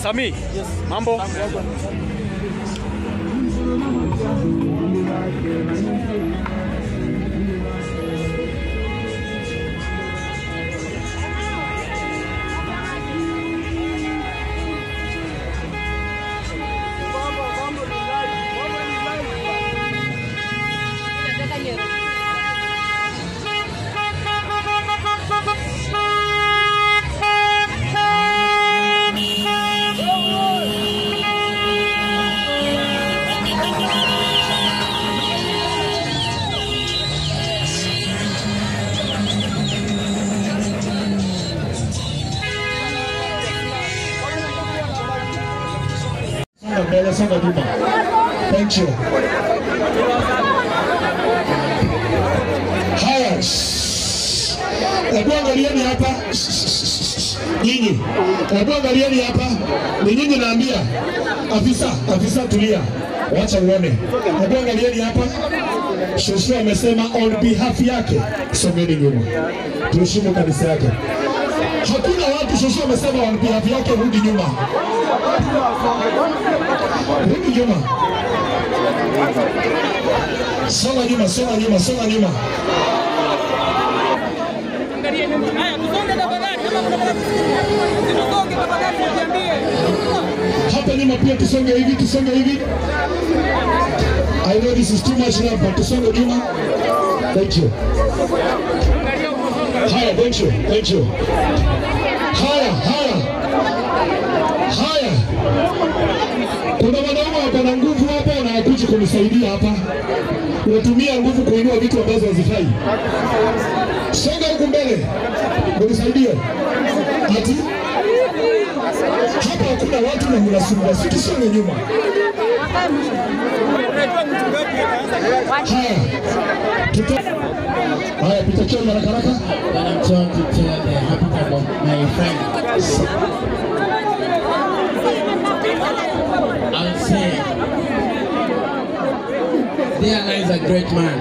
Sami, yes. Mambo? Thank you. Haya. Hebu angalieni hapa. Nyinyi. Hebu angalieni hapa. Ni nyinyi naambia. Afisa tulia. Wacha uone. Hebu angalieni hapa. Shoshu amesema on behalf yake. Someni nyuma. Tuheshimu kanisa yake. Hakuna watu Shoshu amesema on behalf yake rudi nyuma. Rudi nyuma. Songa nyuma, songa nyuma, songa nyuma. Hapa nyuma pia tusonge hivi, tusonge hivi. I know this is too much now, but tusonge nyuma. Thank you. Haya, thank you, thank you. Haya. Kuna wanaume hapa na nguvu hapa na hakuji kunisaidia hapa. Unatumia nguvu kuinua vitu ambazo hazifai. Songa huku mbele. Unisaidie. Ati? Hapa hakuna watu na mnasumbua. Sikisonge nyuma. Haya, pitakia haraka haraka. I'm trying to tell the happy time of my friend. I'll say, there lies a great man,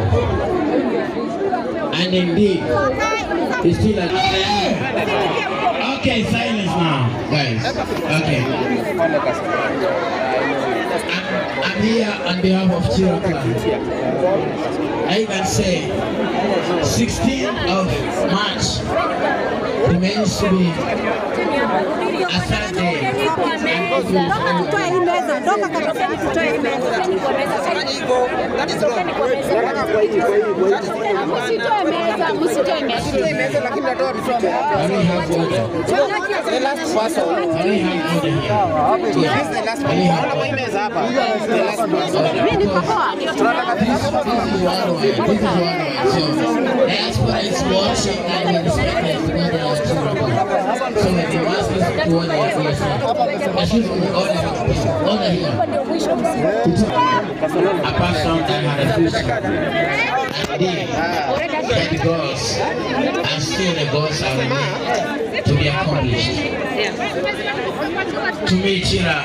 and indeed, he's still alive. Okay, silence now, guys. Okay. I'm here on behalf of Chira Clan. I can say 16th of March remains to be a Sunday. Diaspora is watching and respected because they are Chira. So we must listen to what they are saying. Excuse me, order here. Apart from that, had a future. And the goals, and still the goals are remaining to be accomplished. To me, Chira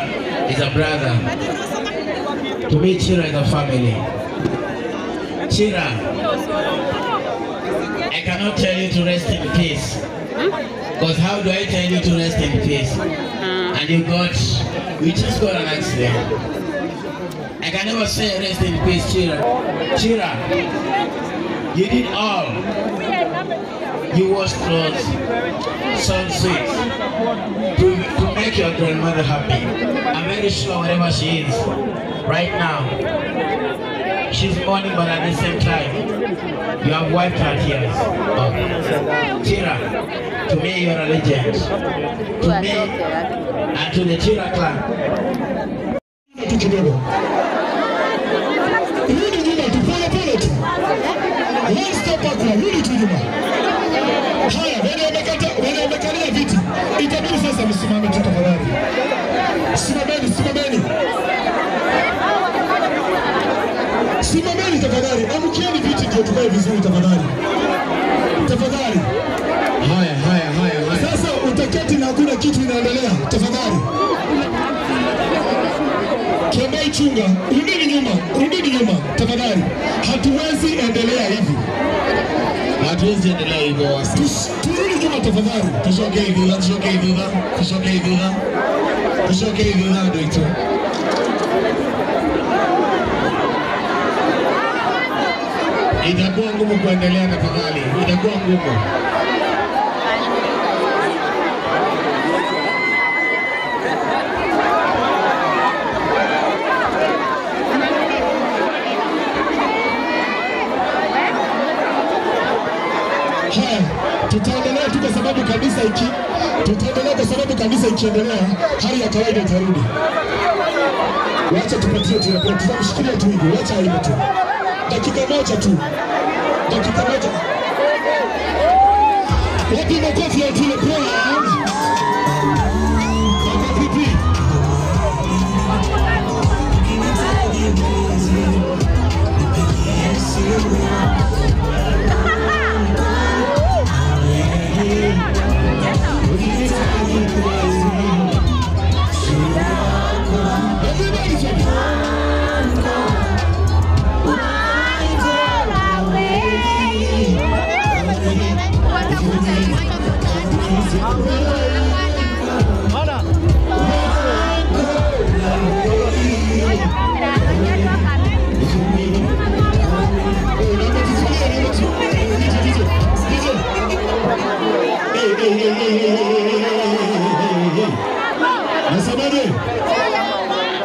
is a brother. To me, Chira is a family. Chira, I cannot tell you to rest in peace. Because how do I tell you to rest in peace? And we just got an accident. I can never say rest in peace, Chira. Chira, you did all. You washed clothes, sold sweets, to make your grandmother happy. I'm very sure wherever she is, right now, she's mourning, but at the same time, you have wiped her tears. Chira, to me, you're a legend. To me, and to the Chira clan. Wamekalia viti. Itabidi sasa msimame tu tafadhali. Simameni tafadhali. Amkieni viti ndio tukae vizuri tafadhali. Tafadhali. Haya. Sasa utaketi na hakuna kitu inaendelea. Tafadhali. Kiambai chunga. Rudini nyuma. Tafadhali. Hatuwezi endelea hivi. Turudi nyuma. Mama tafadhali, tusogee dhudha, tusogee dhudha, tusogee dhudha. Tusogee dhudha ndio hicho. Itakuwa ngumu kuendelea tafadhali, itakuwa ngumu. Tutaendelea tu kwa sababu kanisa ikiendelea hali ya kawaida itarudi. Wacha tupatie tu, tutamshikilia tu hivi, wacha hivi tu. Dakika moja tu. Dakika moja. Wapi makofi ya tule kwa? Makofi.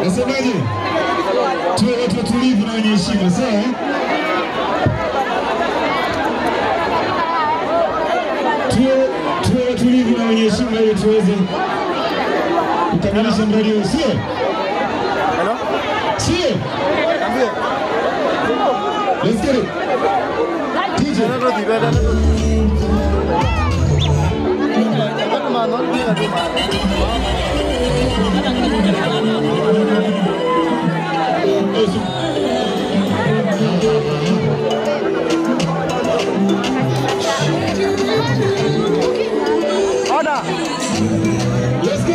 Nasemaje? Tuwe watu watulivu na wenye heshima, sawa? Tuwe watulivu na wenye heshima ili tuweze kukamilisha mradi huu, sio? Sio? Let's get it. DJ. Order. Let's go.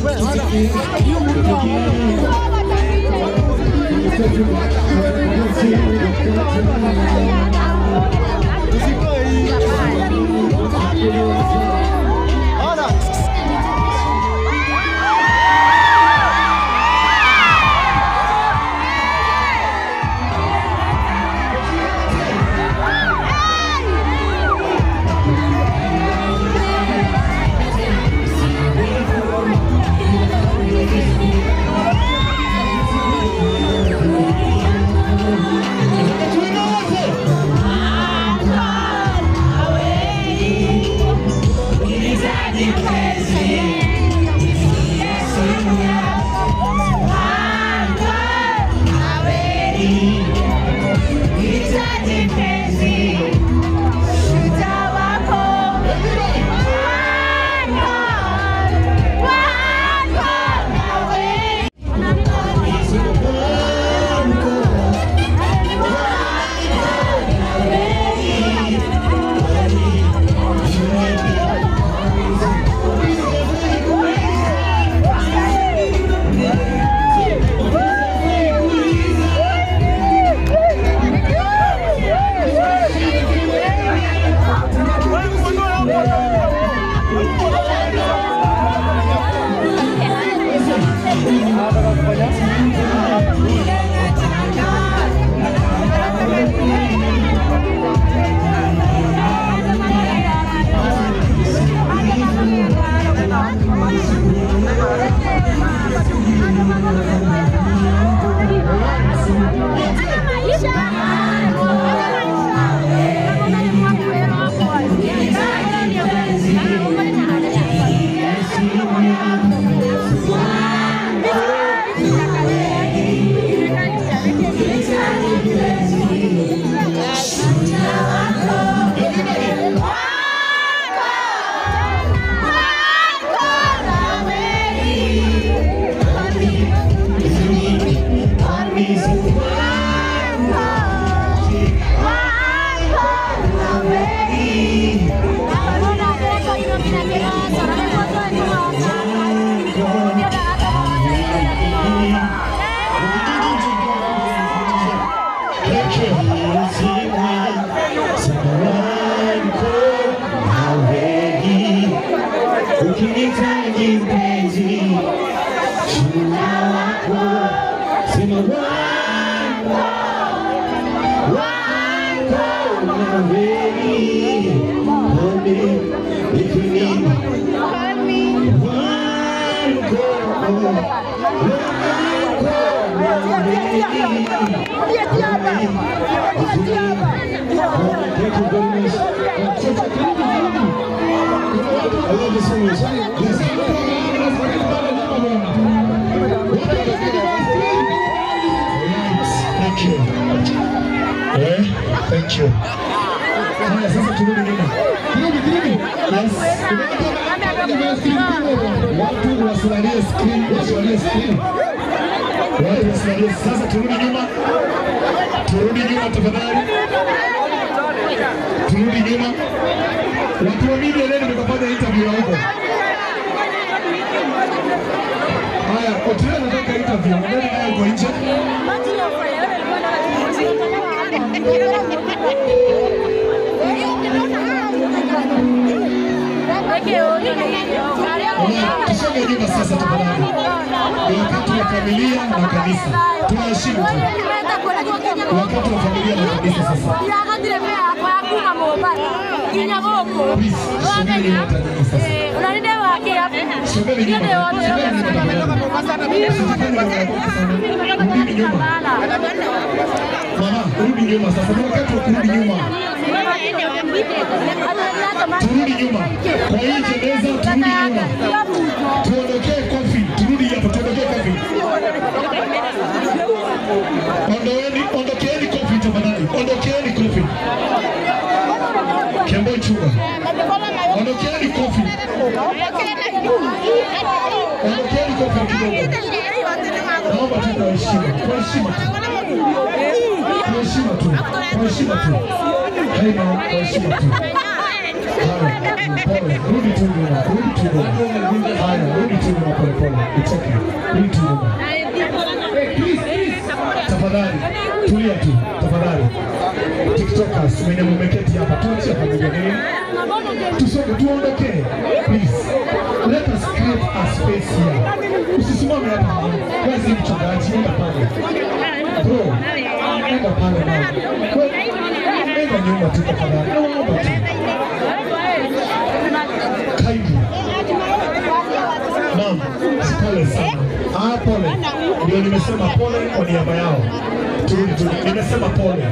Wait, order. mpenzi, jina lako sema wako na wewe, honey, if you need I love this so much. Thank you. Thank you. Sasa turudi nyuma. Yes. Watu wasilalie screen, wasilalie screen. Watu wasilalie. Sasa turudi nyuma. Turudi nyuma tafadhali. Turudi nyuma. Watu wa media leo nikapata interview huko. Haya, hotel nataka interview. Nani naye uko nje? Tusonge nyuma sasa tafadhali. Ni wakati wa familia na kanisa. Tunaheshimu tu. Wakati wa familia na kanisa sasa. Please, subiri nyuma sasa. Subiri nyuma. Rudi nyuma. Mama, rudi nyuma sasa. Ni wakati wa kurudi nyuma. Turudi nyuma. Kwa hiyo jeneza turudi nyuma. Tuondokee kofi. Turudi hapo, tuondokee kofi. Ondokeeni kofi tafadhali. Ondokeeni kofi. Kembo chunga. Ondokeeni kofi. Ondokeeni kofi kidogo. Naomba tu kwa heshima. Kwa heshima tu. Kwa heshima tu. Kwa heshima tu. Haina kwa heshima tu. Rudi tu nyuma. Rudi tu nyuma. Haya, rudi tu nyuma pole pole. It's okay. Rudi tu nyuma. Tafadhali, tulia tu. Tafadhali. TikTokers, wenye mmeketi hapa, tuachie pamoja nini? Tusonge, tuondoke. Please. Let us create a space here. Usisimame hapa. Wewe si mchungaji, enda pale. Bro, enda pale na. Enda nyuma tu tafadhali. Naomba tu. Kaibu. Naam, pole sana. Pole. Ndio nimesema pole kwa niaba yao. Turudi. Nimesema pole.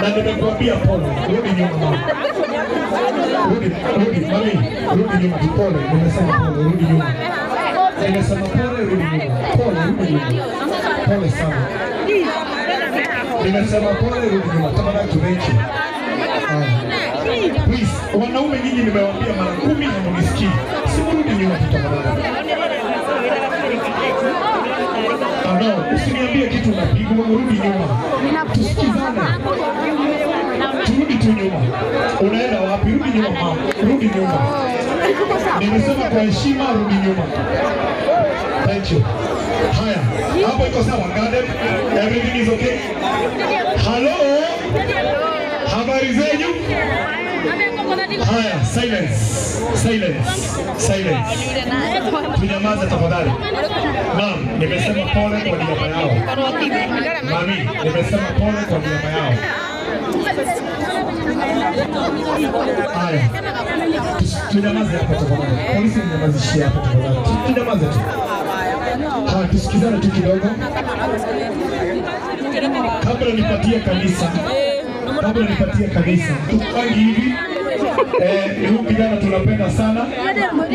Na nimekuambia pole. Rudi nyuma mama. Rudi mami. Rudi nyuma tu pole. Nimesema pole. Rudi nyuma. Nimesema pole. Rudi nyuma. Pole. Rudi nyuma. Pole sana. Nimesema pole. Rudi nyuma. Tafadhali tuweke. Please, wanaume nyinyi nimewaambia mara 10 na mnisikii. Sirudi nyuma tafadhali. No, usiniambie kitu unapigwa, rudi nyuma. Tusikizane. Turudi tu nyuma. Unaenda wapi? Rudi nyuma mama. Rudi nyuma. Nimesema kwa heshima rudi nyuma. Thank you. Haya, hapo iko sawa. Garden, everything is okay. Hello? Habari zenyu? Haya, silence. Tunyamaze tafadhali. Naam, nimesema pole kwa niaba yao. Mami, nimesema pole kwa niaba yao. Haya. Tunyamaze hapa tafadhali. Polisi mnyamazishie hapa tafadhali. Tunyamaze tu. Haya, tusikizane tu kidogo. Kabla nipatie kanisa. Tupangi hivi. Huyu kijana tunapenda sana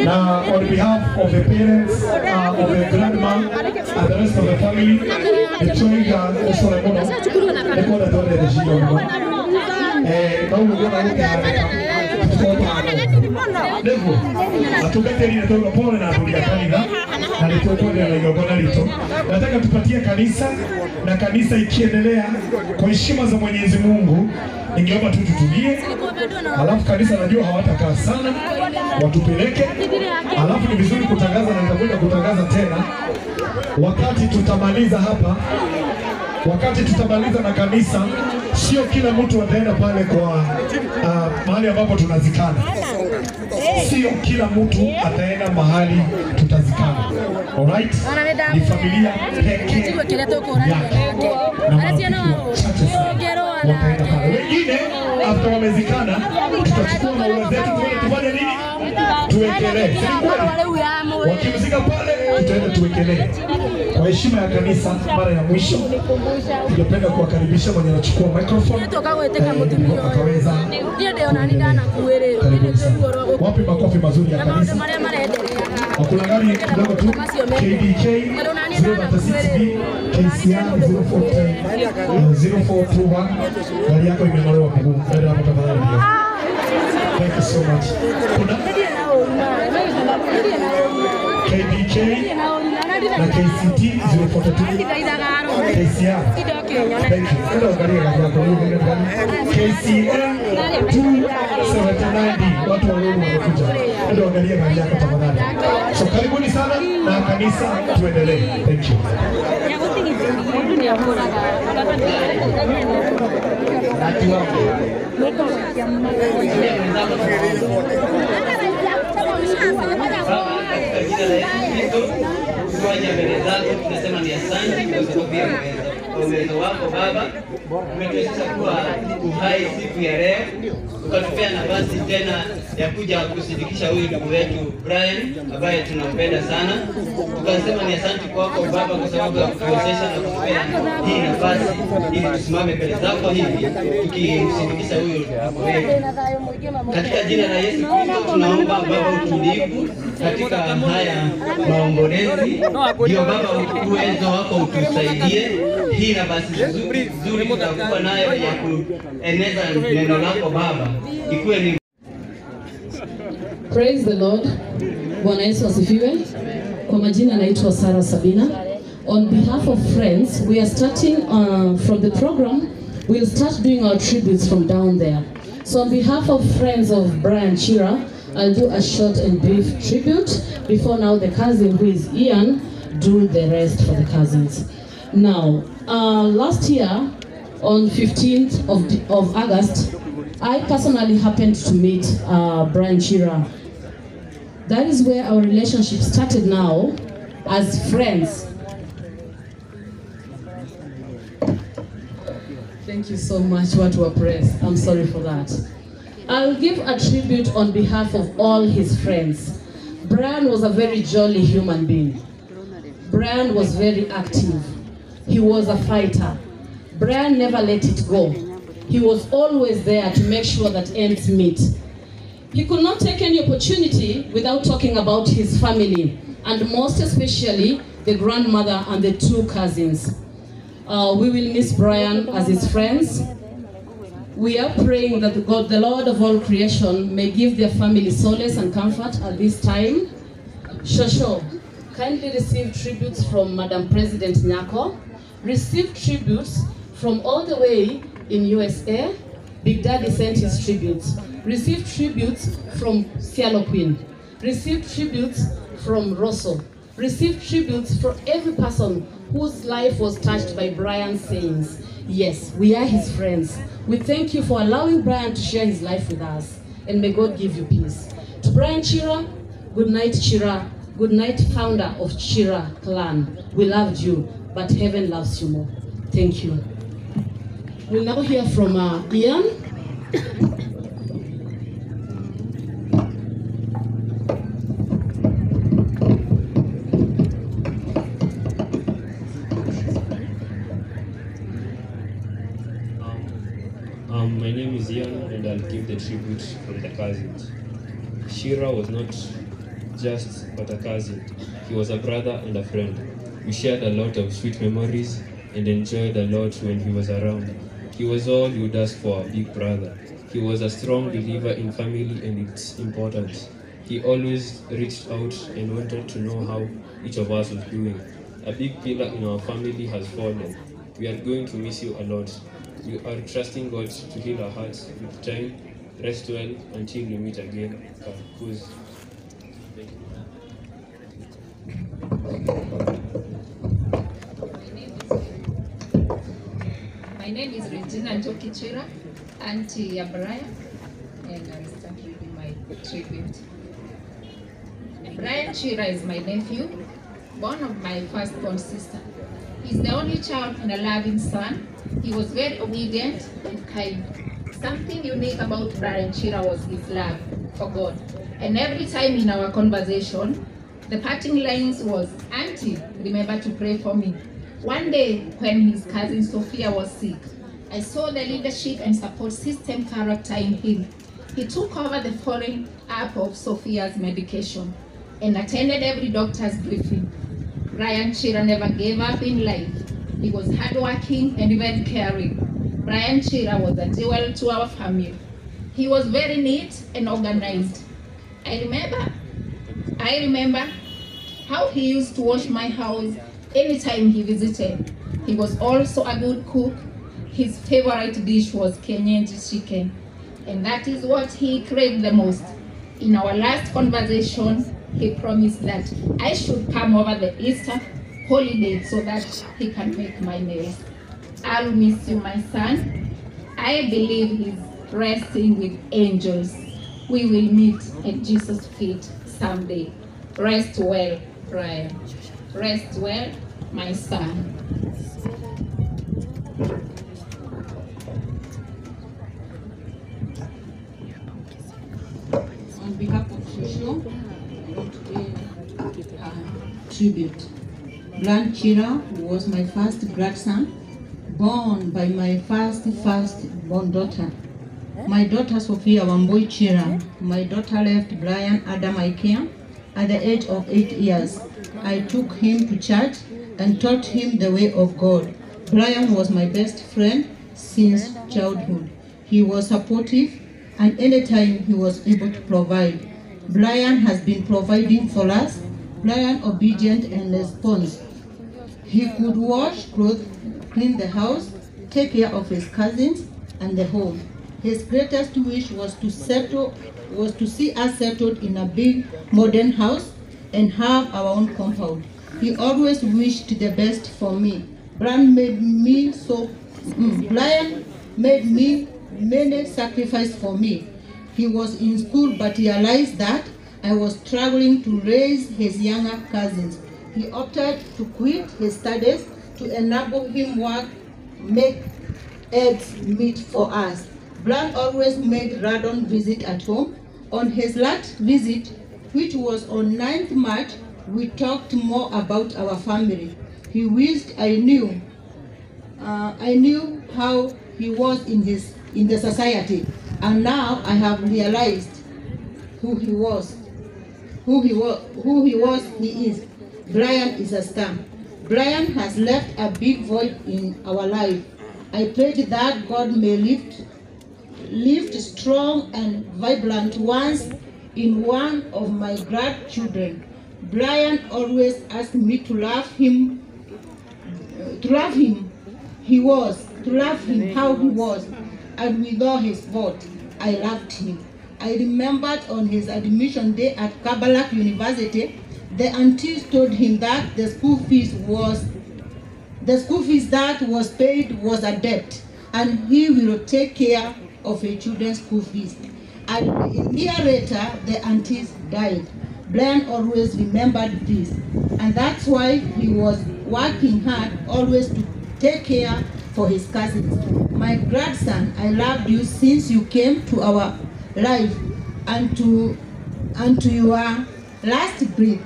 na on behalf of the parents, of the grandma and the rest of the family, the choiga Osolamono, the mother of the regime. Devo, atubete ile toka pole na rudia kanisa na litokole na igogona lito. Nataka tupatie kanisa na kanisa ikiendelea kwa heshima za Mwenyezi Mungu. Ningeomba tu tutulie. Alafu kanisa najua hawatakaa sana. Watupeleke. Alafu ni vizuri kutangaza na nitakuja kutangaza tena. Wakati tutamaliza hapa. Wakati tutamaliza na kanisa, sio kila mtu ataenda pale kwa mahali ambapo tunazikana. sio kila mtu ataenda mahali tutazikana. Alright? Ni familia pekee yake na marafiki wachache sana wataenda pale. Wengine after wamezikana tutachukua maua zetu tufanye nini? Tuwekelee. Wakimzika pale tutaenda tuwekelee. Kwa heshima ya kanisa, mara ya mwisho ningependa kuwakaribisha mwenye anachukua microphone akaweza. Wapi makofi mazuri ya kanisa? Hakuna gari kidogo tu. KDK 036B KCR 0421. Gari yako imenolewa mguu. Gari yako tafadhali. Thank you so much. Kuna KDK na KCT 042 KCR. Thank you. Hello, gari yako KCR 279D. Watu wa Mungu wamekuja. Ndio angalia gari yako tafadhali. So karibuni sana na kanisa tuendelee. Thank you. Tunasema ni asante kwa sababu ya uwezo wako Baba, umetuwezesha kuwa uhai siku ya leo, ukatupea nafasi tena ya kuja kushirikisha huyu ndugu wetu Brian ambaye tunampenda sana. Tukasema ni asante kwako Baba kwa sababu ya kutuwezesha na kutupea hii nafasi ili tusimame mbele zako hivi tukimshirikisha huyu ndugu wetu. Katika jina la Yesu Kristo tunaomba Baba utulivu katika haya maombolezi. Ndio Baba uwezo wako utusaidie. Hii nafasi nzuri tutakuwa nayo ya kueneza neno lako Baba. Ikuwe ni Praise the Lord. Bwana Yesu asifiwe. Kwa majina naitwa Sarah Sabina. On behalf of friends, we are starting from the program. We'll start doing our tributes from down there. So on behalf of friends of Brian Chira, I'll do a short and brief tribute before now the cousin who is Ian do the rest for the cousins. Now, last year on 15th of August, I personally happened to meet Brian Chira. That is where our relationship started now as friends. Thank you so much, what were praise. I'm sorry for that. I'll give a tribute on behalf of all his friends. Brian was a very jolly human being. Brian was very active. He was a fighter. Brian never let it go. He was always there to make sure that ends meet. He could not take any opportunity without talking about his family, and most especially the grandmother and the two cousins. We will miss Brian as his friends. We are praying that God, the Lord of all creation, may give their family solace and comfort at this time. Shosho, kindly receive tributes from Madam President Nyako. Receive tributes from all the way in USA. Big Daddy sent his tributes. Receive tributes from Cielo Queen. Receive tributes from Rosso. Receive tributes from every person whose life was touched by Brian's sayings. Yes, we are his friends. We thank you for allowing Brian to share his life with us. And may God give you peace. To Brian Chira, good night Chira. Good night, founder of Chira clan. We loved you, but heaven loves you more. Thank you. We'll now hear from Ian. My name is Ian, and I'll give the tribute from the cousins. Chira was not just but a cousin. He was a brother and a friend. We shared a lot of sweet memories and enjoyed a lot when he was around. He was all you would ask for a big brother. He was a strong believer in family and its importance. He always reached out and wanted to know how each of us was doing. A big pillar in our family has fallen. We are going to miss you a lot. We are trusting God to heal our hearts with time. Rest well until we meet again. My name is Regina Njoki Chira, Auntie ya Brian, and I'll start reading my tribute. Brian Chira is my nephew, born of my firstborn sister. He's the only child and a loving son. He was very obedient and kind. Something unique about Brian Chira was his love for God. And every time in our conversation, the parting lines was, "Auntie, remember to pray for me." One day, when his cousin Sophia was sick, I saw the leadership and support system character in him. He took over the following up of Sophia's medication and attended every doctor's briefing. Brian Chira never gave up in life. He was hardworking and even caring. Brian Chira was a jewel to our family. He was very neat and organized. I remember how he used to wash my house anytime he visited. He was also a good cook. His favorite dish was Kenyan chicken, and that is what he craved the most. In our last conversation, he promised that I should come over the Easter holiday so that he can make my nails. I'll miss you, my son. I believe he's resting with angels. We will meet at Jesus' feet someday. Rest well, Brian. Rest well, my son. On behalf of Shosho, I want to pay tribute. Brian Chira was my first grandson, born by my first born daughter. My daughter Sophia Wamboi Chira. My daughter left Brian under my care at the age of 8 years. I took him to church and taught him the way of God. Brian was my best friend since childhood. He was supportive, and anytime he was able to provide. Brian has been providing for us. Brian obedient and responsive. He could wash clothes, clean the house, take care of his cousins and the home. His greatest wish was to see us settled in a big modern house and have our own compound. He always wished the best for me. Brian made many sacrifices for me. He was in school but realized that I was struggling to raise his younger cousins. He opted to quit his studies to enable him make ends meet for us. Brian always made random visit at home. On his last visit, which was on 9th March, we talked more about our family. He wished I knew how he was in the society, and now I have realized who he is. Brian is a star. Brian has left a big void in our life. I prayed that God may lift strong and vibrant ones in one of my grandchildren. Brian always asked me to love him how he was, and with all his fault, I loved him. I remembered on his admission day at Kabbalah University, the aunties told him that the school fees that was paid was a debt, and he will take care of his children's school fees. And a year later, the aunties died. Brian always remembered this, and that's why he was working hard always to take care for his cousins. My grandson, I loved you since you came to our life and to your last breath.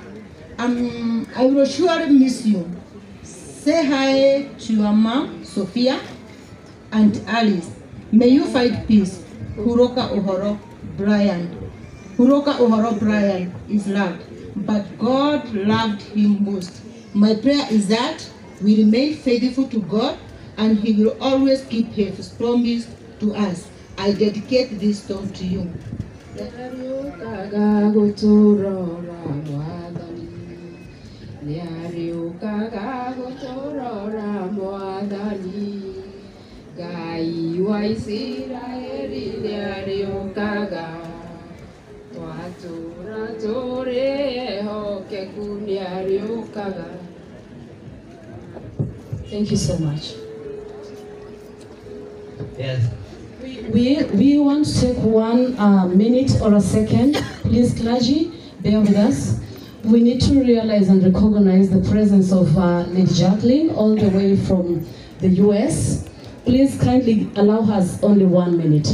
I will surely miss you. Say hi to your mom, Sophia, and Alice. May you find peace. Huroka Uhoro Brian. Huroka Uhoro Brian is loved, but God loved him most. My prayer is that we remain faithful to God, and He will always keep His promise to us. I dedicate this song to you. Gai wa Israeli liariokaga watura tore hoke kuliariokaga. Thank you so much. Yes. We want to take 1 minute or a second. Please, clergy, bear with us. we need to realize and recognize the presence of Lady Jacqueline all the way from the US. Please kindly allow us only 1 minute.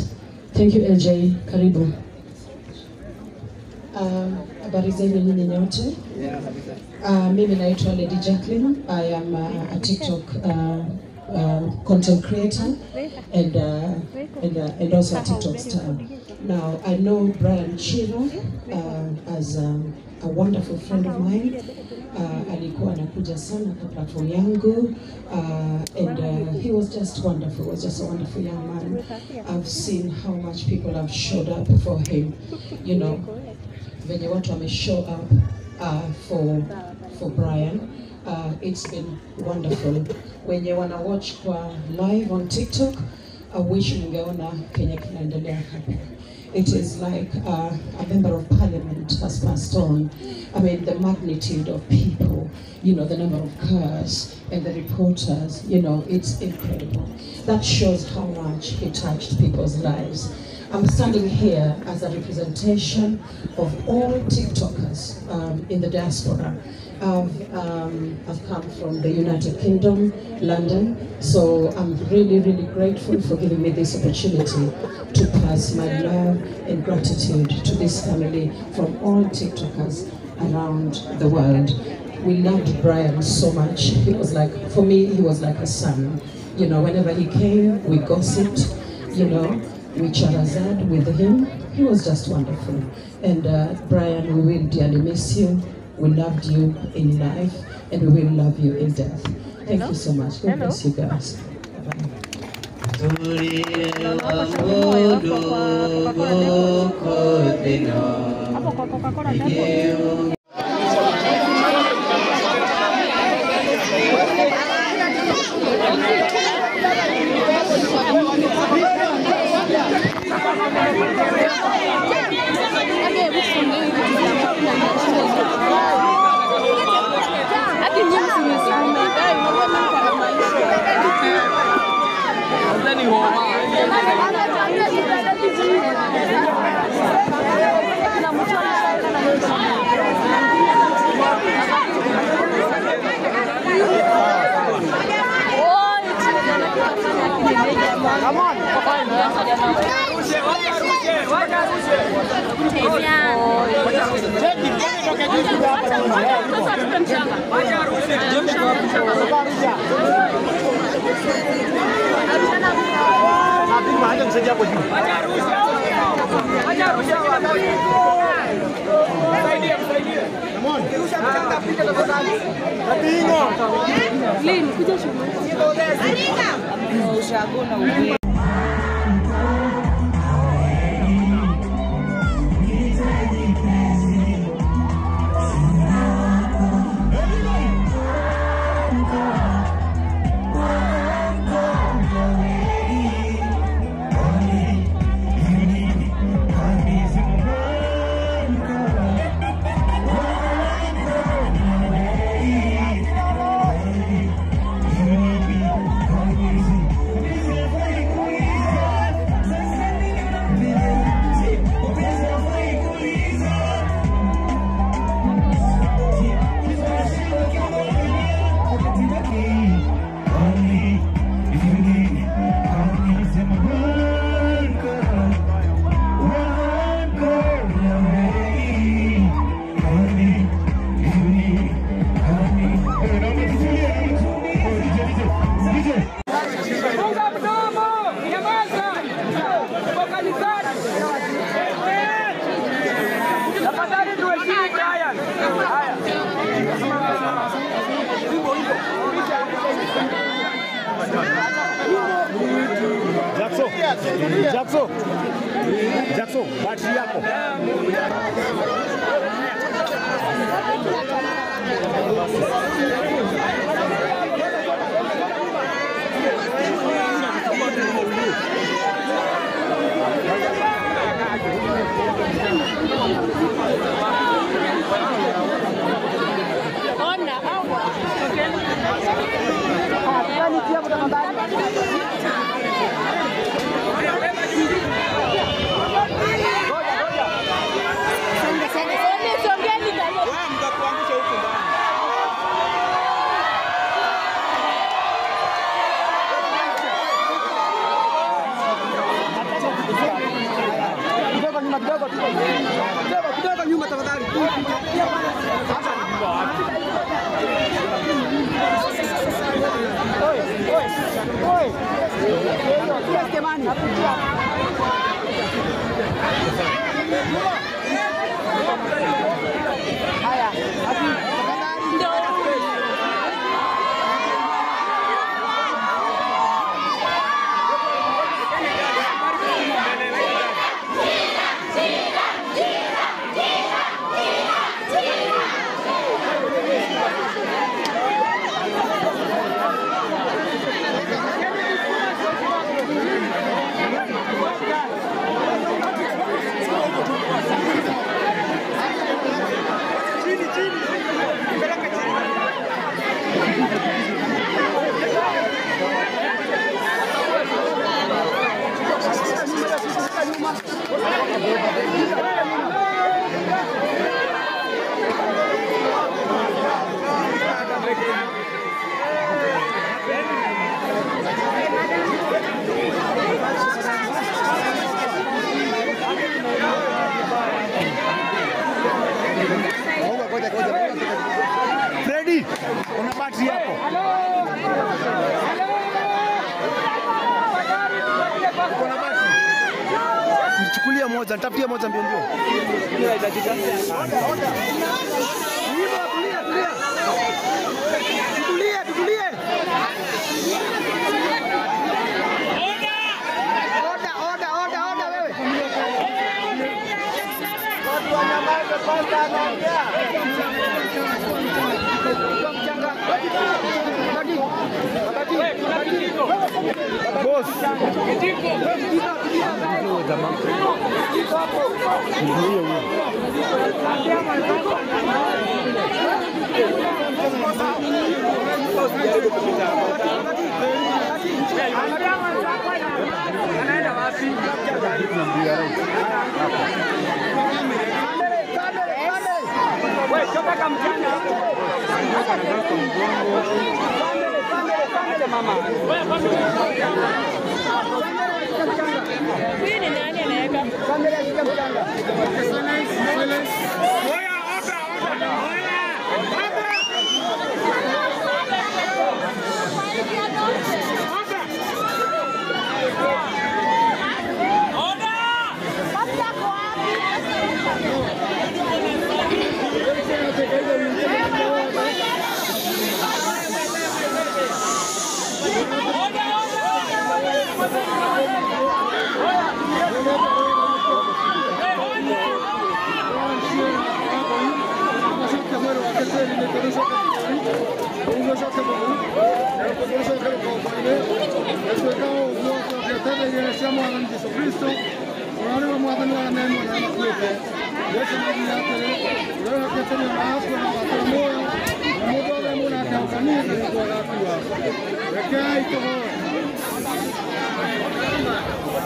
Thank you, LJ. Karibu. Habari zenu nyinyi nyote. Mimi naitwa Lady Jacqueline. I am a TikTok content creator and also a TikTok star. Now, I know Brian Chira as a wonderful friend of mine. Alikuwa anakuja sana kwa platform yangu, and he was just wonderful. He was just a wonderful young man. I've seen how much people have showed up for him. You know, venye watu wame show up for Brian. It's been wonderful. When you wanna watch kwa live on TikTok, I wish mungeona kenye kinaendelea hapa. It is like a member of parliament has passed on. I mean, the magnitude of people, you know, the number of cars and the reporters, you know, it's incredible. That shows how much he touched people's lives. I'm standing here as a representation of all TikTokers in the diaspora. I've come from the United Kingdom, London, so I'm really, really grateful for giving me this opportunity to pass my love and gratitude to this family from all TikTokers around the world. We loved Brian so much. He was like, for me, he was like a son. You know, whenever he came, we gossiped, you know, we charazad with him. He was just wonderful. And Brian, we will dearly miss you. We loved you in life, and we will love you in death. Thank you so much. God bless you guys. Bye-bye. Come on. Jackson, bati yako. Freddy, una battery yako. Kuna battery. Nichukulia moja, nitafutia moja mbio mbio. Tulia. Oda wewe. Watu wanyamaze kwanza anaongea. Boss.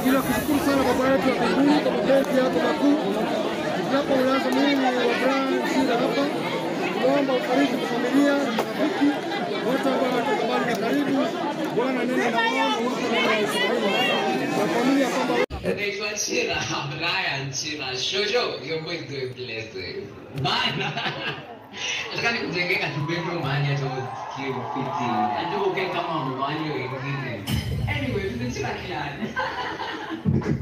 Ila kushukuru sana baba yetu wa mbinguni kwa mapenzi yako makuu. Tunapolaza mwili wa Brian Chira hapa, tunaomba ufariji kwa familia na marafiki wote ambao wanatoka mbali na karibu. Bwana nenda na wao na wote na familia kwamba naitwa Chira, Brian Chira. Shosho, you're going to a blessing. Bana. Nataka nikujengee ka bedroom mahali hata usikie fiti. Ndio ukae kama mahali wengine. Anyway, this is Chira clan.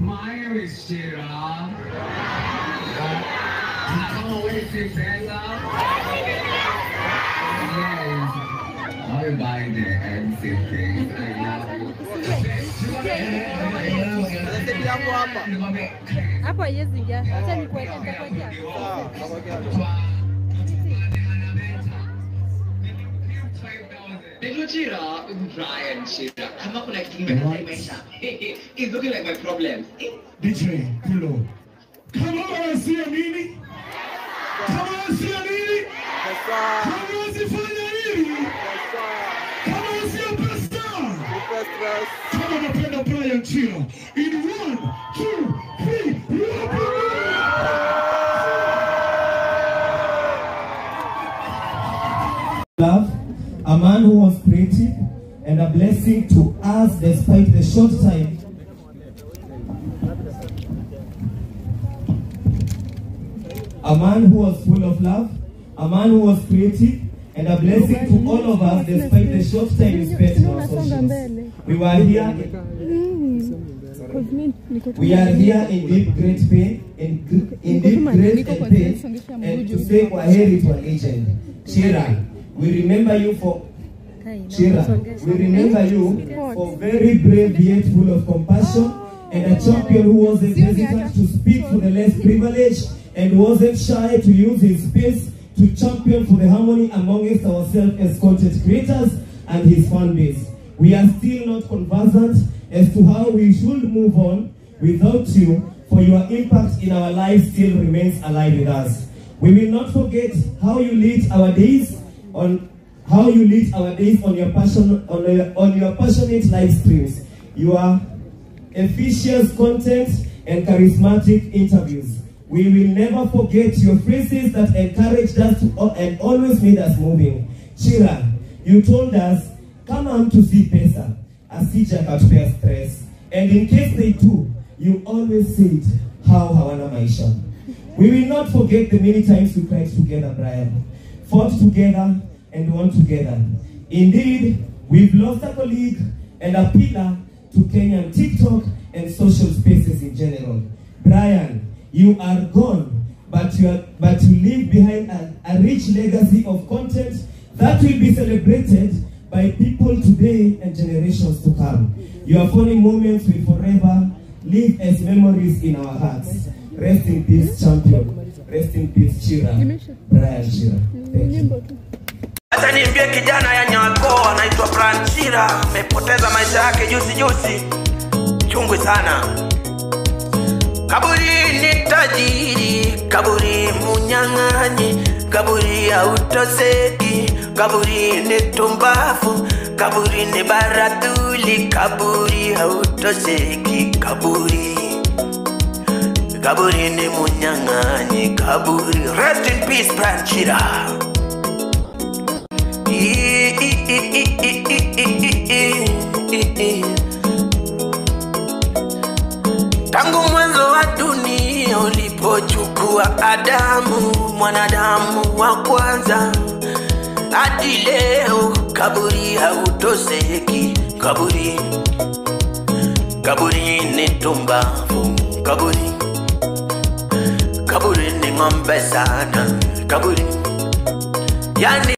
My name is Chira. Na kama wewe si pesa. Yes. I'll buy the MC things. I love you. Hapo yezi ingia. Acha nikuweke nitakwambia. Little Chira, Brian Chira. Kama kuna kitu nimesha. It's looking like my problems. DJ Pulo. Kama unasikia nini? Kama unasikia nini? Kama unasifanya nini? Kama unasikia pesa? Kama unapenda Brian Chira. In 1, 2, 3, love, a man who was creative and a blessing to us despite the short time. a man who was full of love, a man who was creative, and a blessing to all of us despite the short time we spent in our socials. We are here in deep great pain, in deep great pain, and to say kwaheri to a legend, Chira. We remember you for very brave yet full of compassion, and a champion who wasn't hesitant to speak for the less privileged and wasn't shy to use his space to champion for the harmony amongst ourselves as content creators and his fan base. We are still not conversant as to how we should move on without you, for your impact in our lives still remains alive with us. We will not forget how you lit our days on your passionate live streams, your efficient content and charismatic interviews. We will never forget your phrases that encouraged us and always made us moving. Chira, you told us, come on to see pesa, asija katupea stress. And in case they do, you always said, how hawana maisha. We will not forget the many times we cried together, Brian, fought together and won together. Indeed, we've lost a colleague and a pillar to Kenyan TikTok and social spaces in general. Brian, you are gone, but you leave behind a rich legacy of content that will be celebrated by people today and generations to come. Your funny moments will forever live as memories in our hearts. Rest in peace, champion. Rest in peace, Chira. Brian Chira. Thank you. Acha niambie kijana ya Nyako anaitwa Brian Chira, amepoteza maisha yake juzi. Chungu sana. Kaburi ni tajiri, kaburi munyang'anyi, kaburi hautoseki, kaburi ni tumbafu, kaburi ni baratuli, kaburi hautoseki, kaburi ni munyang'anyi, kaburi. Rest in peace, Brian Chira. Tangu mwanzo wa dunia ulipochukua Adamu, mwanadamu wa kwanza, hadi leo kaburi hautoseki, kaburi ni tumbafu, kaburi ni ng'ombe sana, kaburi yani